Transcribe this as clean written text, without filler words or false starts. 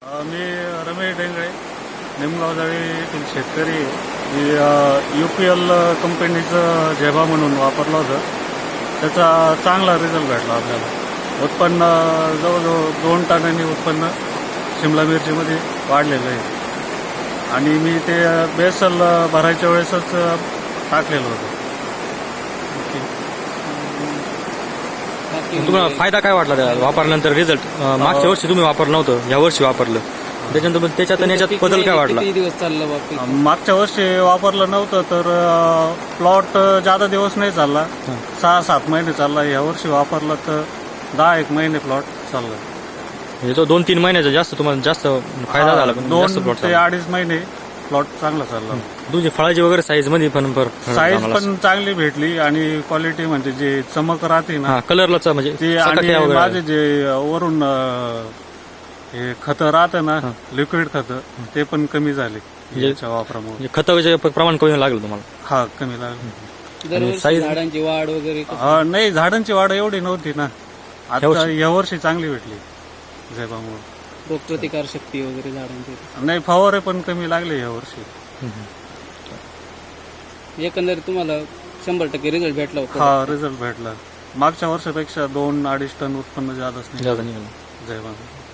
मी रमेश डेंगळे निमगाव जाळी येथील शेतकरी आहे. मी UPL कंपनीचं झेबा म्हणून वापरलं होतं. त्याचा चांगला रिझल्ट भेटला आपल्याला. उत्पन्न जवळजवळ 2 टनांनी उत्पन्न शिमला मिरचीमध्ये वाढलेलं आहे आणि मी ते बेसल भरायच्या वेळेसच टाकलेलं होतं. तुम्हाला फायदा काय वाटला त्या वापरल्यानंतर रिझल्ट? मागच्या वर्षी तुम्ही वापरलं नव्हतं, या वर्षी वापरलं, त्याच्यानंतर त्याच्यात आणि याच्यात बदल काय वाटला? किती दिवस चाललं बाकी? मागच्या वर्षी वापरलं नव्हतं तर प्लॉट जादा दिवस नाही चालला, 6-7 महिने चालला. या वर्षी वापरलं तर 10-1 महिने प्लॉट चालला. म्हणजे तो 2-3 महिन्याचा जास्त तुम्हाला जास्त फायदा झाला. 2 ते 2.5 महिने प्लॉट चांगला चालला. तुझी फळाची वगैरे साईज मध्ये पण साईज पण चांगली भेटली आणि क्वालिटी म्हणजे जे चमक राहते ना कलरला म्हणजे ती, आणि माझे जे वरून हे खतं राहतं ना, लिक्विड खतं, ते पण कमी झाले याच्या वापरामुळे. खताचे प्रमाण कमी लागलं तुम्हाला? हा, कमी लागलं. दरवर्षी झाडांची वाढ वगैरे नाही, झाडांची वाढ एवढी नव्हती ना. आता या वर्षी चांगली भेटली झेबामुळे. रोगप्रतिकार शक्ती वगैरे झाडांची नाही, फवारे पण कमी लागले या वर्षी. एकंदरीत तुम्हाला 100% रिझल्ट भेटला होता? हा, रिझल्ट भेटला. मागच्या वर्षापेक्षा 2-2.5 टन उत्पन्न जादाच नाही निघालं. झेबामुळे.